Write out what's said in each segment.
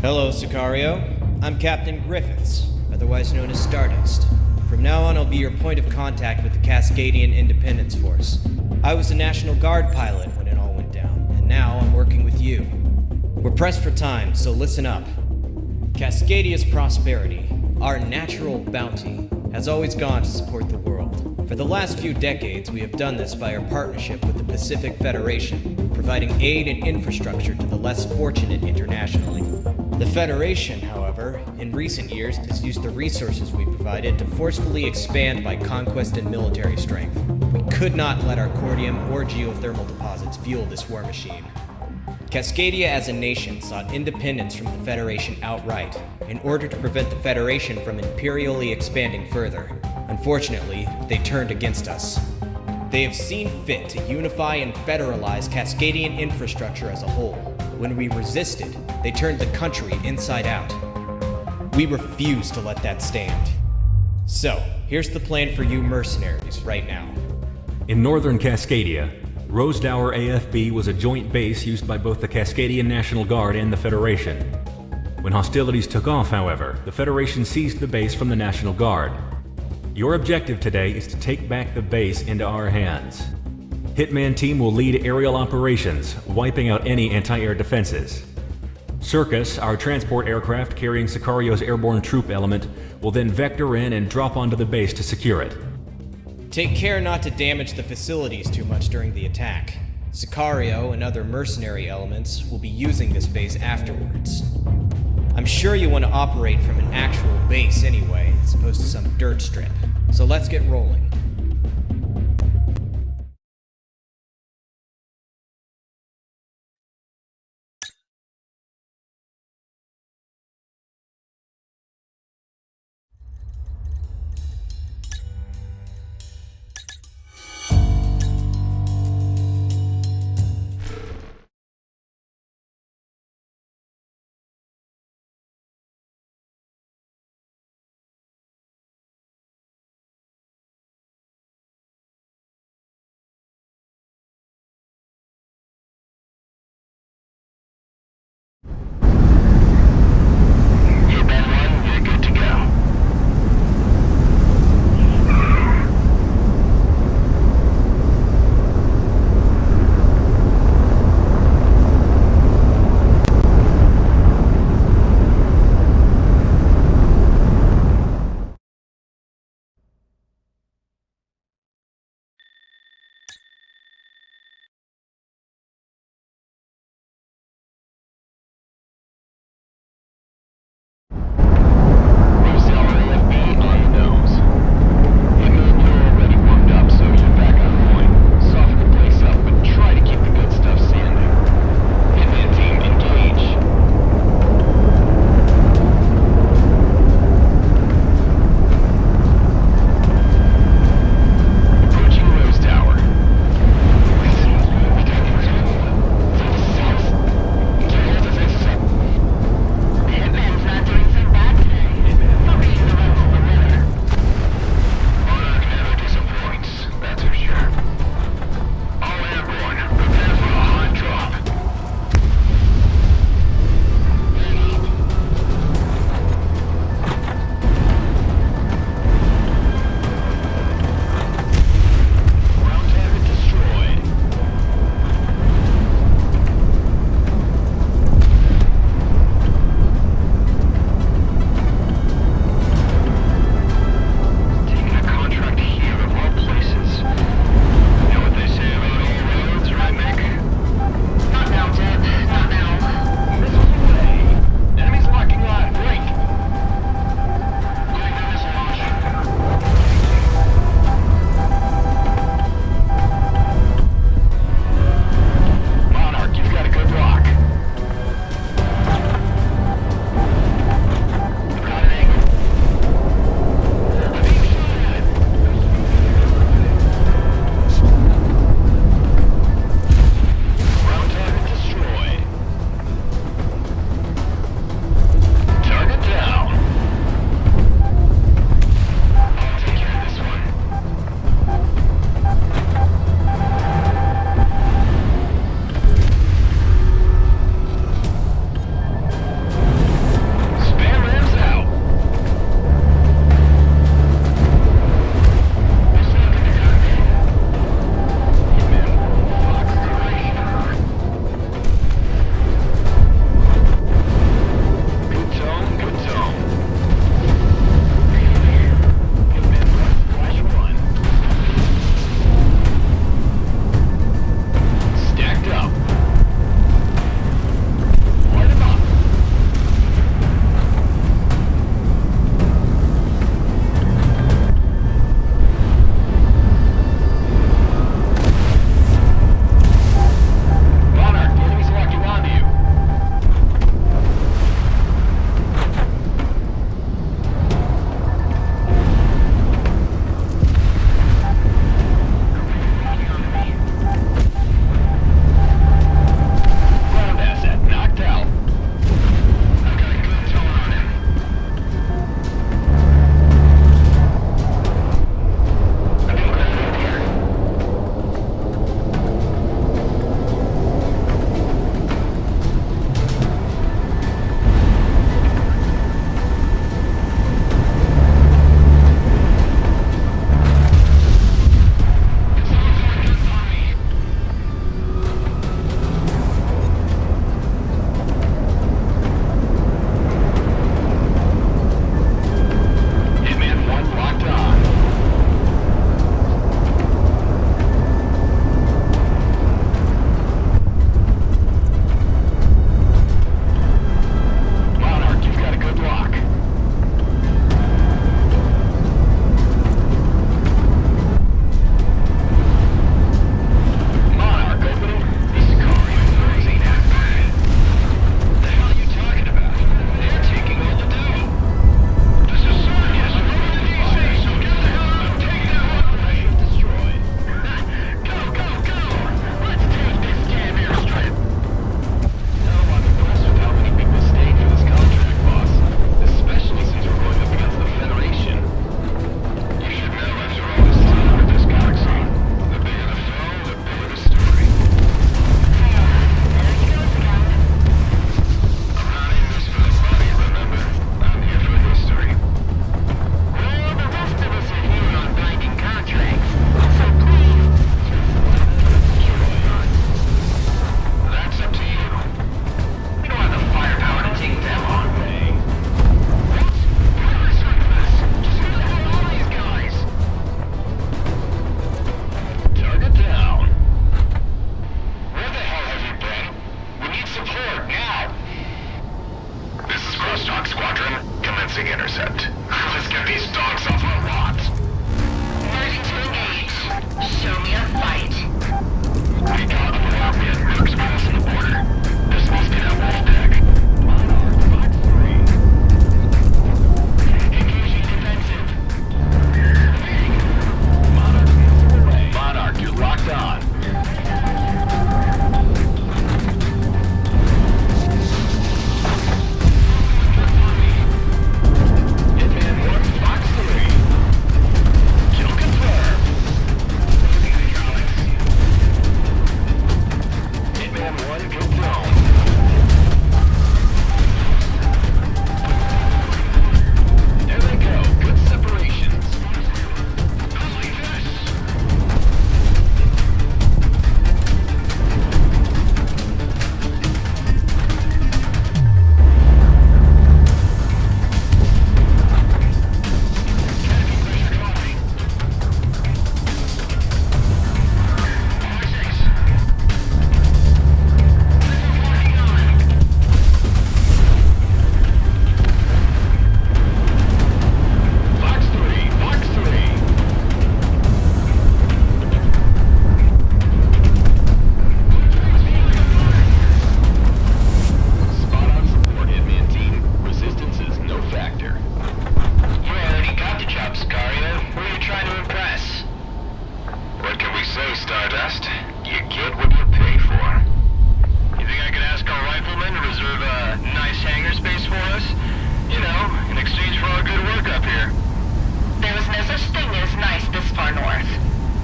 Hello, Sicario. I'm Captain Griffiths, otherwise known as Stardust. From now on, I'll be your point of contact with the Cascadian Independence Force. I was a National Guard pilot when it all went down, and now I'm working with you. We're pressed for time, so listen up. Cascadia's prosperity, our natural bounty, has always gone to support the world. For the last few decades, we have done this by our partnership with the Pacific Federation, providing aid and infrastructure to the less fortunate internationally. The Federation, however, in recent years has used the resources we provided to forcefully expand by conquest and military strength. We could not let our cordium or geothermal deposits fuel this war machine. Cascadia as a nation sought independence from the Federation outright, in order to prevent the Federation from imperially expanding further. Unfortunately, they turned against us. They have seen fit to unify and federalize Cascadian infrastructure as a whole. When we resisted, they turned the country inside out. We refuse to let that stand. So, here's the plan for you mercenaries right now. In northern Cascadia, Rosedower AFB was a joint base used by both the Cascadian National Guard and the Federation. When hostilities took off, however, the Federation seized the base from the National Guard. Your objective today is to take back the base into our hands. Hitman team will lead aerial operations, wiping out any anti-air defenses. Circus, our transport aircraft carrying Sicario's airborne troop element, will then vector in and drop onto the base to secure it. Take care not to damage the facilities too much during the attack. Sicario and other mercenary elements will be using this base afterwards. I'm sure you want to operate from an actual base anyway, as opposed to some dirt strip. So let's get rolling.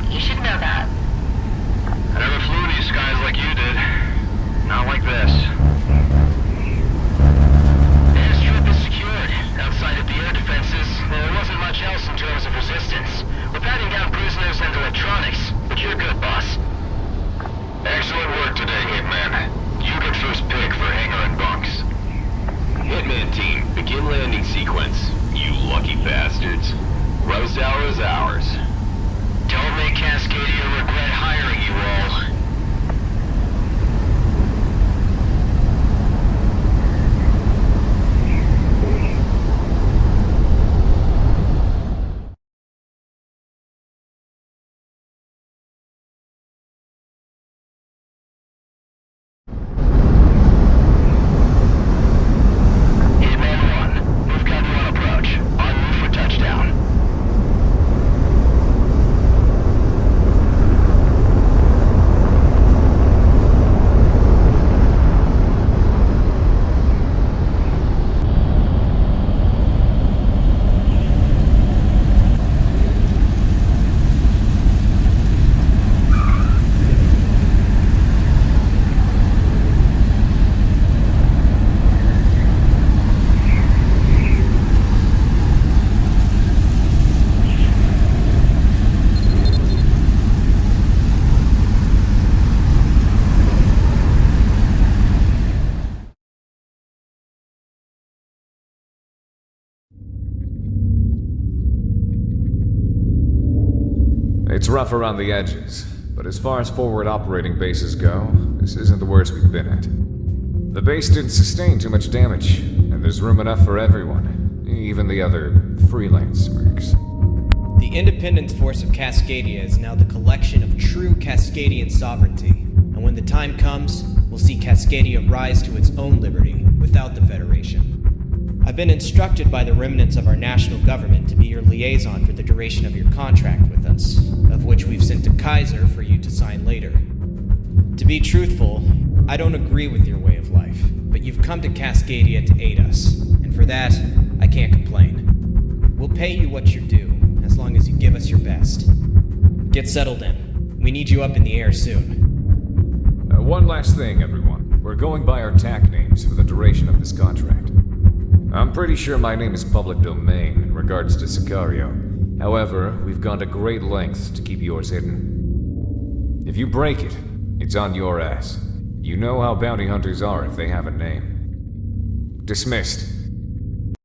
You should know that. I never flew these skies like you did. Not like this. Airstrip is secured. Outside of the air defenses, there wasn't much else in terms of resistance. We're patting down prisoners and electronics, but you're good, boss. Excellent work today, Hitman. You get first pick for hangar and bunks. Hitman team, begin landing sequence. You lucky bastards. Rosedower is ours. Don't make Cascadia regret hiring you all. It's rough around the edges, but as far as forward operating bases go, this isn't the worst we've been at. The base didn't sustain too much damage, and there's room enough for everyone, even the other freelance mercs. The Independence Force of Cascadia is now the collection of true Cascadian sovereignty, and when the time comes, we'll see Cascadia rise to its own liberty without the Federation. I've been instructed by the remnants of our national government to be your liaison for the duration of your contract with us, of which we've sent to Kaiser for you to sign later. To be truthful, I don't agree with your way of life, but you've come to Cascadia to aid us, and for that, I can't complain. We'll pay you what you're due, as long as you give us your best. Get settled in. We need you up in the air soon. One last thing, everyone. We're going by our TAC names for the duration of this contract. I'm pretty sure my name is public domain in regards to Sicario. However, we've gone to great lengths to keep yours hidden. If you break it, it's on your ass. You know how bounty hunters are if they have a name. Dismissed.